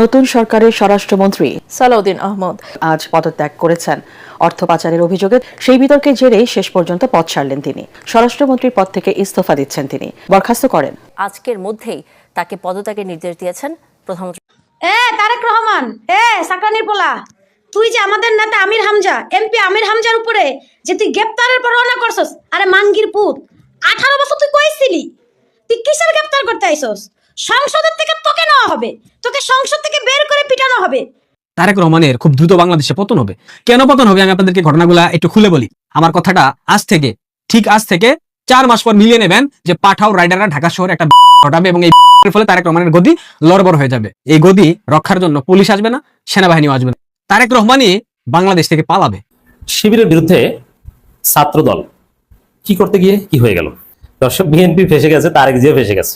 নতুন সরকারের স্বরাষ্ট্রমন্ত্রী সালাউদ্দিন আহমদ আজ পদত্যাগ করেছেন। অর্থ পাচারের অভিযোগে সেই বিতর্কের জেরেই শেষ পর্যন্ত পদ ছাড়লেন তিনি। স্বরাষ্ট্রমন্ত্রীর পদ থেকে ইস্তফা দিচ্ছেন তিনি, বরখাস্ত করেন। আজকের মধ্যেই তাকে পদত্যাগের নির্দেশ দিয়েছেন প্রধানমন্ত্রী। তারেক রহমান, সাকরানির পোলা, তুই যে আমাদের নেতা আমির হামজা, এমপি আমির হামজার উপরে যে তুই গ্রেপ্তারের পরোয়ানা করছস, আরে মানগির পুত, 18 বছর তুই কইছিলি, তুই কিসের গ্রেপ্তার করতে আইছস? সংসদের থেকে তোকে নেওয়া হবে, তোকে সংসদ থেকে বের করে পিটানো হবে। তারেক রহমানের খুব দ্রুত বাংলাদেশে পতন হবে। কেন পতন হবে আমি আপনাদেরকে ঘটনাগুলা একটু খুলে বলি। আমার কথাটা আজ থেকে 4 মাস পর মিলিয়ে নেবেন যে পাঠাও রাইডাররা ঢাকা শহরে একটা ঘটাবে এবং এই ফলে তারেক রহমানের গদি লড়বড় হয়ে যাবে। এই গদি রক্ষার জন্য পুলিশ আসবে না, সেনাবাহিনীও আসবে না, তারেক রহমানই বাংলাদেশ থেকে পালাবে। শিবিরের বিরুদ্ধে ছাত্রদল কি করতে গিয়ে কি হয়ে গেল? দর্শক, বিএনপি ফেসে গেছে, তারেক জিয়া ফেসে গেছে,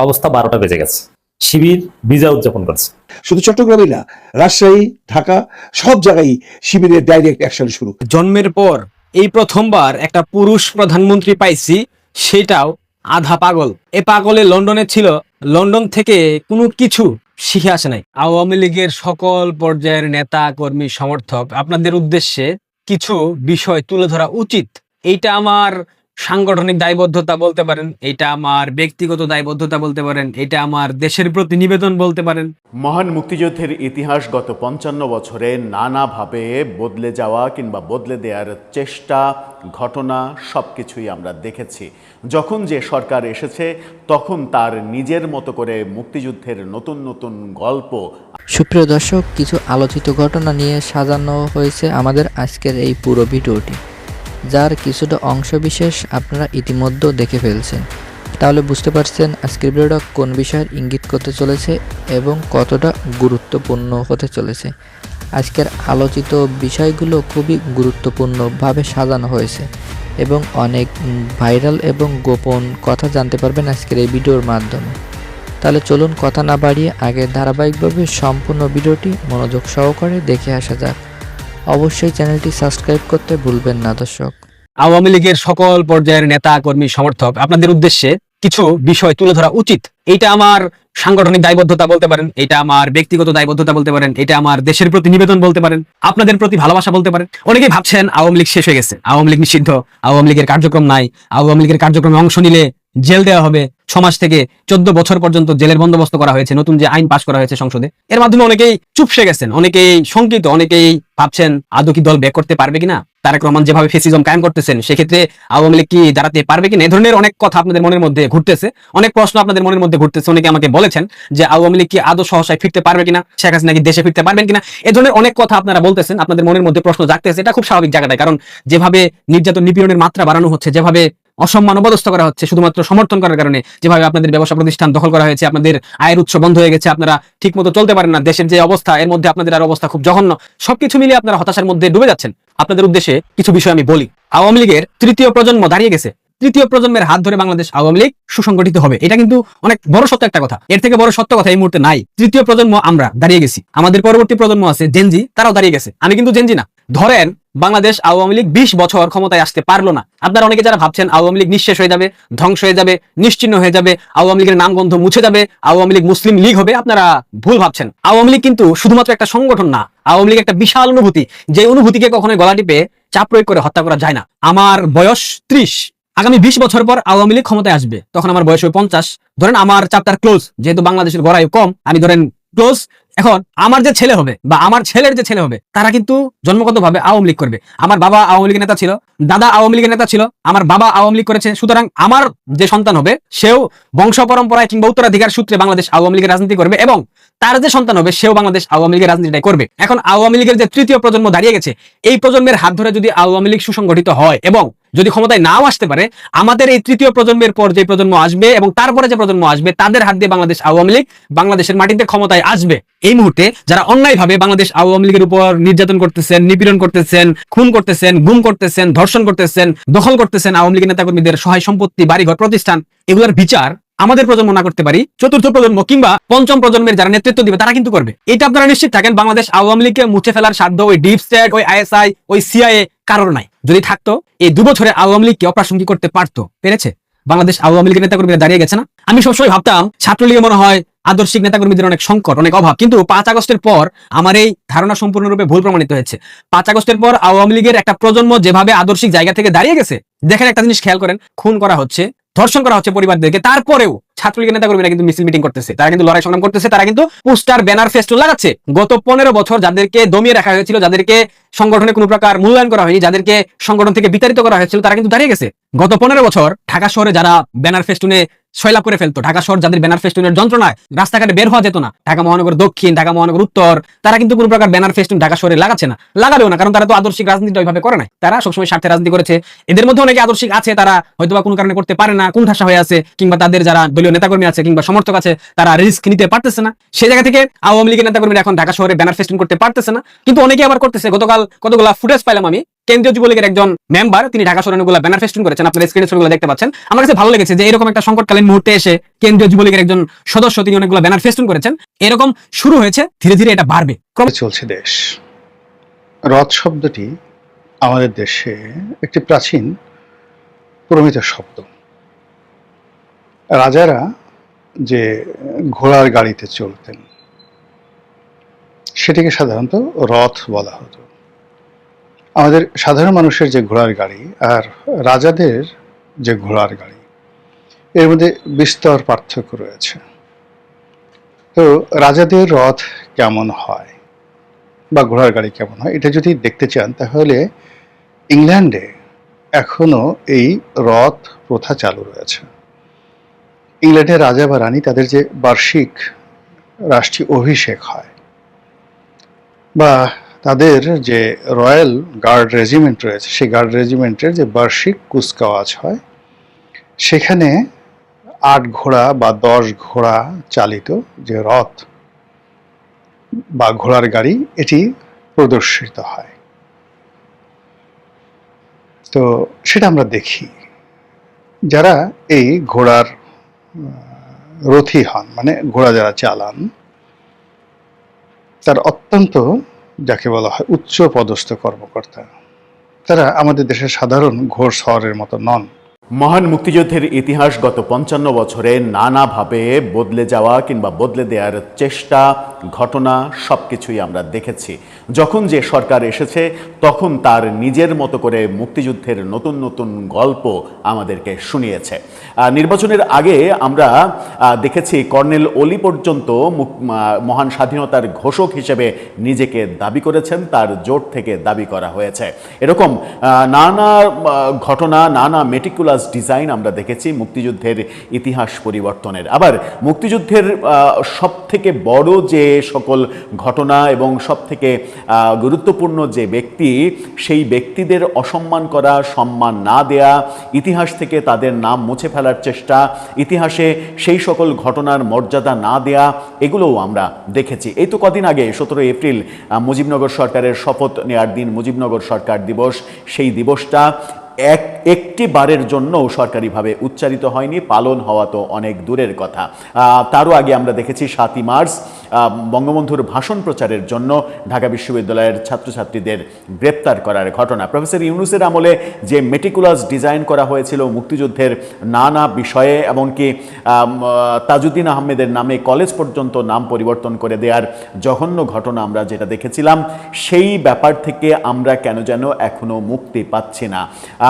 অবস্থা 12টা বেজে গেছে। শিবির বিজয় উদযাপন করছে। শুধু চট্টগ্রামই না, রাজশাহী, ঢাকা, সব জায়গায় শিবিরের ডাইরেক্ট অ্যাকশন শুরু। জন্মের পর এই প্রথমবার একটা পুরুষ প্রধানমন্ত্রী পাইছি, সেটাও আধা পাগল। এ পাগলে লন্ডনে ছিল, লন্ডন থেকে কোনো কিছু শিখে আসে নাই। আওয়ামী লীগের সকল পর্যায়ের নেতা কর্মী সমর্থক, আপনাদের উদ্দেশ্যে কিছু বিষয় তুলে ধরা উচিত। এইটা আমার সাংগঠনিক দায়বদ্ধতা বলতে পারেন, এটা আমার ব্যক্তিগত দায়বদ্ধতা বলতে পারেন, এটা আমার দেশের প্রতি নিবেদন বলতে পারেন। মহান মুক্তিযুদ্ধের ইতিহাস গত 55 বছরে নানাভাবে বদলে যাওয়া কিংবা বদলে দেওয়ার চেষ্টা, ঘটনা সবকিছুই আমরা দেখেছি। যখন যে সরকার এসেছে তখন তার নিজের মতো করে মুক্তিযুদ্ধের নতুন নতুন গল্প। সুপ্রিয় দর্শক, কিছু আলোচিত ঘটনা নিয়ে সাজানো হয়েছে আমাদের আজকের এই পুরো ভিডিওটি, যার কিছুটা অংশবিশেষ আপনারা ইতিমধ্যে দেখে ফেলছেন। তাহলে বুঝতে পারছেন আজকের ভিডিওটা কোন বিষয়ের ইঙ্গিত করতে চলেছে এবং কতটা গুরুত্বপূর্ণ হতে চলেছে। আজকের আলোচিত বিষয়গুলো খুবই গুরুত্বপূর্ণভাবে সাজানো হয়েছে এবং অনেক ভাইরাল এবং গোপন কথা জানতে পারবেন আজকের এই ভিডিওর মাধ্যমে। তাহলে চলুন কথা না বাড়িয়ে আগে ধারাবাহিকভাবে সম্পূর্ণ ভিডিওটি মনোযোগ সহকারে দেখে আসা যাক। অবশ্যই চ্যানেলটি সাবস্ক্রাইব করতে ভুলবেন না দর্শক। আওয়ামী লীগের সকল পর্যায়ের নেতা কর্মী সমর্থক, আপনাদের উদ্দেশ্যে কিছু বিষয় তুলে ধরা উচিত। এইটা আমার সাংগঠনিক দায়বদ্ধতা বলতে পারেন, এটা আমার ব্যক্তিগত দায়বদ্ধতা বলতে পারেন, এটা আমার দেশের প্রতি নিবেদন বলতে পারেন, আপনাদের প্রতি ভালোবাসা বলতে পারেন। অনেকেই ভাবছেন আওয়ামী লীগ শেষ হয়ে গেছে, আওয়ামী লীগ নিষিদ্ধ, আওয়ামী লীগের কার্যক্রম নাই, আওয়ামী লীগের কার্যক্রমে অংশ নিলে জেল দেওয়া হবে, 6 মাস থেকে 14 বছর পর্যন্ত জেলের বন্দোবস্ত করা হয়েছে, নতুন যে আইন পাশ করা হয়েছে সংসদে। এর মাধ্যমে অনেকেই চুপসে গেছেন, অনেকেই শঙ্কিত, অনেকেই ভাবছেন আদৌ কি দল ব্যাক করতে পারবে কিনা, তারেক রহমান যেভাবে ফেসিজম কায়েম করতেছেন সেক্ষেত্রে আওয়ামী লীগ কি দাঁড়াতে পারবে কিনা। এই ধরনের অনেক কথা আপনাদের মনের মধ্যে ঘুরতেছে, অনেক প্রশ্ন আপনাদের মনের মধ্যে ঘুরতেছে। অনেকে আমাকে বলেছেন যে আওয়ামী লীগ কি আদৌ সহসায় ফিরতে পারবে কিনা, শেখ হাসিনা কি দেশে ফিরতে পারবেন কিনা। এই ধরনের অনেক কথা আপনারা বলতেছেন, আপনাদের মনের মধ্যে প্রশ্ন জাগতেছে। এটা খুব স্বাভাবিক জায়গাটায়, কারণ যেভাবে নির্যাতন নিপীড়নের মাত্রা বাড়ানো হচ্ছে, যেভাবে অসম্মান অবদস্থ করা হচ্ছে শুধুমাত্র সমর্থন করার কারণে, যেভাবে আপনাদের ব্যবসা প্রতিষ্ঠান দখল করা হয়েছে, আপনাদের আয়ের উৎস বন্ধ হয়ে গেছে, আপনারা ঠিক মতো চলতে পারেন না, দেশের যে অবস্থা এর মধ্যে আপনাদের আর অবস্থা খুব জঘন্য, সবকিছু মিলিয়ে আপনারা হতাশার মধ্যে ডুবে যাচ্ছেন। আপনাদের উদ্দেশ্যে কিছু বিষয় আমি বলি। আওয়ামী লীগের তৃতীয় প্রজন্ম দাঁড়িয়ে গেছে। তৃতীয় প্রজন্মের হাত ধরে বাংলাদেশ আওয়ামী লীগ সুসংগঠিত হবে, এটা কিন্তু অনেক বড় সত্য একটা কথা। এর থেকে বড় সত্য কথা এই মুহূর্তে নাই। তৃতীয় প্রজন্ম আমরা দাঁড়িয়ে গেছি, আমাদের পরবর্তী প্রজন্ম আছে জেনজি, তারাও দাঁড়িয়ে গেছে। আমি কিন্তু জেনজি না। ধরেন বাংলাদেশ আওয়ামী লীগ 20 বছর ক্ষমতায় আসতে পারলো না। আপনারা অনেকে যারা ভাবছেন আওয়ামী লীগ নিঃশেষ হয়ে যাবে, ধ্বংস হয়ে যাবে, নিশ্চিহ্ন হয়ে যাবে, আওয়ামী লীগের নামগন্ধ মুছে যাবে, আওয়ামী লীগ মুসলিম লীগ হবে, আপনারা ভুল ভাবছেন। আওয়ামী লীগ কিন্তু শুধুমাত্র একটা সংগঠন না, আওয়ামী লীগ একটা বিশাল অনুভূতি, যে অনুভূতিকে কখনোই গলা টিপে চাপ প্রয়োগ করে হত্যা করা যায় না। আমার বয়স 30, আগামী 20 বছর পর আওয়ামী লীগ ক্ষমতায় আসবে, তখন আমার বয়স হবে 50। ধরেন আমার চ্যাপ্টার ক্লোজ, যেহেতু বাংলাদেশের গড়াই কম, আমি ধরেন ক্লোজ। এখন আমার যে ছেলে হবে বা আমার ছেলের যে ছেলে হবে, তারা কিন্তু জন্মগতভাবে আওয়ামী লীগ করবে। আমার বাবা আওয়ামী লীগের নেতা ছিল, দাদা আওয়ামী লীগের নেতা ছিল, আমার বাবা আওয়ামী লীগ করেছে। সুতরাং আমার যে সন্তান হবে সেও বংশ পরম্পরায় কিংবা উত্তরাধিকার সূত্রে বাংলাদেশ আওয়ামী লীগের রাজনীতি করবে, এবং তার যে সন্তান হবে সেও বাংলাদেশ আওয়ামী লীগের রাজনীতিটাই করবে। এখন আওয়ামী লীগের যে তৃতীয় প্রজন্ম দাঁড়িয়ে গেছে, এই প্রজন্মের হাত ধরে যদি আওয়ামী লীগ সুসংগঠিত হয় এবং যদি ক্ষমতায় নাও আসতে পারে, আমাদের এই তৃতীয় প্রজন্মের পর যে প্রজন্ম আসবে এবং তারপরে যে প্রজন্ম আসবে, তাদের হাত দিয়ে বাংলাদেশ আওয়ামী লীগ বাংলাদেশের মাটিতে ক্ষমতায় আসবে। এই মুহূর্তে যারা অন্যায়ভাবে বাংলাদেশ আওয়ামী লীগের উপর নির্যাতন করতেছেন, নিপীড়ন করতেছেন, খুন করতেছেন, গুম করতেছেন, ধর্ষণ করতেছেন, দখল করতেছেন আওয়ামী লীগের নেতাকর্মীদের সহায় সম্পত্তি, বাড়িঘর, প্রতিষ্ঠান, এগুলোর বিচার আমাদের প্রজন্ম না করতে পারি, চতুর্থ প্রজন্ম কিংবা পঞ্চম প্রজন্মের যারা নেতৃত্ব দিবে তারা কিন্তু করবে। এটা আপনারা নিশ্চিত থাকেন, বাংলাদেশ আওয়ামী লীগকে মুছে ফেলার সাধ্য ওই ডিপ স্টেট, ওই আইএসআই, ওই সিআইএ কারোর নাই। যদি থাকতো এই 2 বছরে আওয়ামী লীগকে অপ্রাসঙ্গিক করতে পারতো, পেরেছে। বাংলাদেশ আওয়ামী লীগের নেতাকর্মীরা দাঁড়িয়ে গেছে না। আমি সবসময় ভাবতাম ছাত্রলীগে মনে হয় আদর্শিক নেতাকর্মীদের অনেক সংকট, অনেক অভাব। কিন্তু 5 আগস্টের পর আমার এই ধারণা সম্পূর্ণরূপে ভুল প্রমাণিত হয়েছে। 5 আগস্টের পর আওয়ামী লীগের একটা প্রজন্ম যেভাবে আদর্শিক জায়গা থেকে দাঁড়িয়ে গেছে, দেখেন একটা জিনিস খেয়াল করেন, খুন করা হচ্ছে, ধর্ষণ করা হচ্ছে পরিবারদেরকে, তারপরেও ছাত্রলীগের নেতাকর্মীরা কিন্তু মিছিল মিটিং করতেছে, তারা কিন্তু লড়াই সংগ্রাম করতেছে, তারা কিন্তু পোস্টার ব্যানার ফেস্টুন লাগাচ্ছে। গত 15 বছর যাদেরকে দমিয়ে রাখা হয়েছিল, যাদেরকে সংগঠনে কোনো প্রকার মূল্যায়ন করা হয়নি, যাদেরকে সংগঠন থেকে বিতাড়িত করা হয়েছিল, তারা কিন্তু দাঁড়িয়ে গেছে। গত 15 বছর ঢাকা শহরে যারা ব্যানার ফেস্টুনে সয়লাভ করে ফেলতো, ঢাকা শহর যাদের ব্যানার ফেস্টুনের যন্ত্রণায় রাস্তাঘাটে বের হওয়া যেত না, ঢাকা মহানগর দক্ষিণ, ঢাকা মহানগর উত্তর, তারা কিন্তু কোনো প্রকার ব্যানার ফেস্টুন ঢাকা শহরে লাগাচ্ছে না, লাগাবেও না, কারণ তারা তো আদর্শিক রাজনীতি ওইভাবে করে না, তারা সবসময় স্বার্থে রাজনীতি করেছে। এদের মধ্যে অনেকে আদর্শিক আছে, তারা হয়তোবা কোনো কারণে করতে পারে না, কোণঠাসা হয়ে আছে, কিংবা তাদের যারা দলীয় নেতাকর্মী আছে কিংবা সমর্থক আছে তারা রিস্ক নিতে পারতেছে না। সেই জায়গা থেকে আওয়ামী লীগের নেতাকর্মীরা এখন ঢাকা শহরে ব্যানার ফেস্টুন করতে পারতেছে না, কিন্তু অনেকে আবার করতেছে। গতকাল কতগুলা ফুটেজ পাইলাম আমি, কেন্দ্রীয় যুবলীগের একজন মেম্বার, তিনি ঢাকা শহরে অনেকগুলো ব্যানার ফেস্টুন করেছেন, আপনারা স্ক্রিনে ছবিগুলো দেখতে পাচ্ছেন। আমার কাছে ভালো লেগেছে যে এরকম একটা সংকটকালীন মুহূর্তে এসে কেন্দ্রীয় যুবলীগের একজন সদস্য তিনি অনেকগুলো ব্যানার ফেস্টুন করেছেন। এরকম শুরু হয়েছে, ধীরে ধীরে এটা বাড়বে। চলছে দেশ। রথ শব্দটি আমাদের দেশে একটি প্রাচীন প্রমিত শব্দ। রাজারা যে ঘোড়ার গাড়িতে চলতেন সেটিকে সাধারণত রথ বলা হতো। আমাদের সাধারণ মানুষের যে ঘোড়ার গাড়ি আর রাজাদের যে ঘোড়ার গাড়ি, এর মধ্যে বিস্তর পার্থক্য রয়েছে। তো রাজাদের রথ কেমন হয় বা ঘোড়ার গাড়ি কেমন হয়, এটা যদি দেখতে চান তাহলে ইংল্যান্ডে এখনো এই রথ প্রথা চালু রয়েছে। ইংল্যান্ডের রাজা বা রানী তাদের যে বার্ষিক রাষ্ট্রীয় অভিষেক হয় বা তাদের যে রয়্যাল গার্ড রেজিমেন্ট রয়েছে, সেই গার্ড রেজিমেন্টের যে বার্ষিক কুচকাওয়াজ হয়, সেখানে 8 ঘোড়া বা 10 ঘোড়া চালিত যে রথ বা ঘোড়ার গাড়ি, এটি প্রদর্শিত হয়। তো সেটা আমরা দেখি। যারা এই ঘোড়ার রথী হন, মানে ঘোড়া যারা চালান, তার অত্যন্ত যাকে বলা হয় উচ্চ পদস্থ কর্মকর্তা, তারা আমাদের দেশের সাধারণ ঘোড় সওয়ারের মতো নন। মহান মুক্তিযুদ্ধের ইতিহাস গত 55 বছরে নানাভাবে বদলে যাওয়া কিংবা বদলে দেওয়ার চেষ্টা, ঘটনা সবকিছুই আমরা দেখেছি। যখন যে সরকার এসেছে তখন তার নিজের মতো করে মুক্তিযুদ্ধের নতুন নতুন গল্প আমাদেরকে শুনিয়েছে। নির্বাচনের আগে আমরা দেখেছি কর্নেল অলি পর্যন্ত মহান স্বাধীনতার ঘোষক হিসেবে নিজেকে দাবি করেছেন, তার জোট থেকে দাবি করা হয়েছে। এরকম নানা ঘটনা, নানা মেটিকুলাস ডিজাইন আমরা দেখেছি মুক্তিযুদ্ধের ইতিহাস পরিবর্তনের। আবার মুক্তিযুদ্ধের সব থেকে বড় যে সকল ঘটনা এবং সব থেকে গুরুত্বপূর্ণ যে ব্যক্তি, সেই ব্যক্তিদের অসম্মান করা, সম্মান না দেয়া, ইতিহাস থেকে তাদের নাম মুছে ফেলার চেষ্টা, ইতিহাসে সেই সকল ঘটনার মর্যাদা না দেয়া, এগুলোও আমরা দেখেছি। এই তো কদিন আগে 17 এপ্রিল মুজিবনগর সরকারের শপথ নেয়ার দিন, মুজিবনগর সরকার দিবস, সেই দিবসটা একটি বারের জন্য সরকারিভাবে উচ্চারিত হয়নি, পালন হওয়া তো অনেক দূরের কথা। তারও আগে আমরা দেখেছি 7ই মার্চ বঙ্গবন্ধুর ভাষণ প্রচারের জন্য ঢাকা বিশ্ববিদ্যালয়ের ছাত্রছাত্রীদের গ্রেপ্তার করার ঘটনা। প্রফেসর ইউনূসের আমলে যে মেটিকুলাস ডিজাইন করা হয়েছিল মুক্তিযুদ্ধের নানা বিষয়ে, এমনকি তাজউদ্দিন আহমেদের নামে কলেজ পর্যন্ত নাম পরিবর্তন করে দেওয়ার জঘন্য ঘটনা আমরা যেটা দেখেছিলাম, সেই ব্যাপার থেকে আমরা কেন যেন এখনো মুক্তি পাচ্ছি না।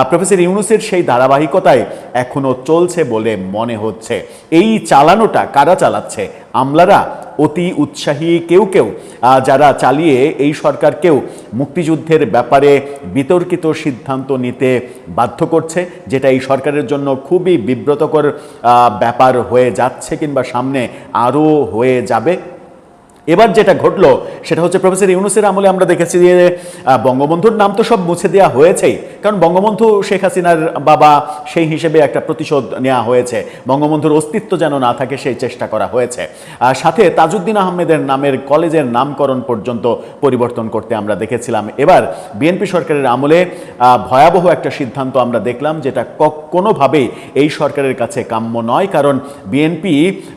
প্রফেসর ইউনূসের সেই ধারাবাহিকতায় এখনো চলছে বলে মনে হচ্ছে। এই চালানোটা কারা চালাচ্ছে? আমলারা অতি উৎসাহী কেউ কেউ যারা চালিয়ে এই সরকারকেও মুক্তিযুদ্ধের ব্যাপারে বিতর্কিত সিদ্ধান্ত নিতে বাধ্য করছে, যেটা এই সরকারের জন্য খুবই বিব্রতকর ব্যাপার হয়ে যাচ্ছে কিংবা সামনে আরও হয়ে যাবে। এবার যেটা ঘটলো সেটা হচ্ছে প্রফেসর ইউনূসের আমলে আমরা দেখেছি যে বঙ্গবন্ধুর নাম তো সব মুছে দেওয়া হয়েছেই, কারণ বঙ্গবন্ধু শেখ হাসিনার বাবা, সেই হিসেবে একটা প্রতিশোধ নেওয়া হয়েছে। বঙ্গবন্ধুর অস্তিত্ব যেন না থাকে সেই চেষ্টা করা হয়েছে। সাথে তাজউদ্দিন আহমেদের নামের কলেজের নামকরণ পর্যন্ত পরিবর্তন করতে আমরা দেখেছিলাম। এবার বিএনপি সরকারের আমলে ভয়াবহ একটা সিদ্ধান্ত আমরা দেখলাম, যেটা কোনোভাবেই এই সরকারের কাছে কাম্য নয়, কারণ বিএনপি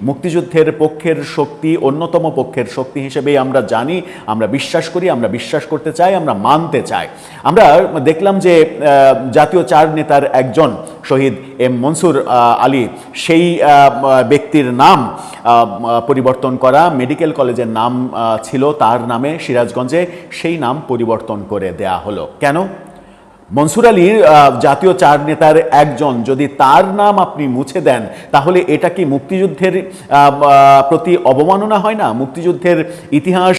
মুক্তিযুদ্ধের পক্ষের শক্তি, অন্যতম পক্ষের শক্তি হিসেবেই আমরা জানি, আমরা বিশ্বাস করি, আমরা বিশ্বাস করতে চাই, আমরা মানতে চাই। আমরা দেখলাম যে জাতীয় চার নেতার একজন শহীদ এম মনসুর আলী, সেই ব্যক্তির নাম পরিবর্তন করা, মেডিকেল কলেজের নাম ছিল তার নামে সিরাজগঞ্জে, সেই নাম পরিবর্তন করে দেয়া হলো কেন? মনসুর আলীর জাতীয় চার নেতার একজন, যদি তার নাম আপনি মুছে দেন তাহলে এটা কি মুক্তিযুদ্ধের প্রতি অবমাননা হয় না? মুক্তিযুদ্ধের ইতিহাস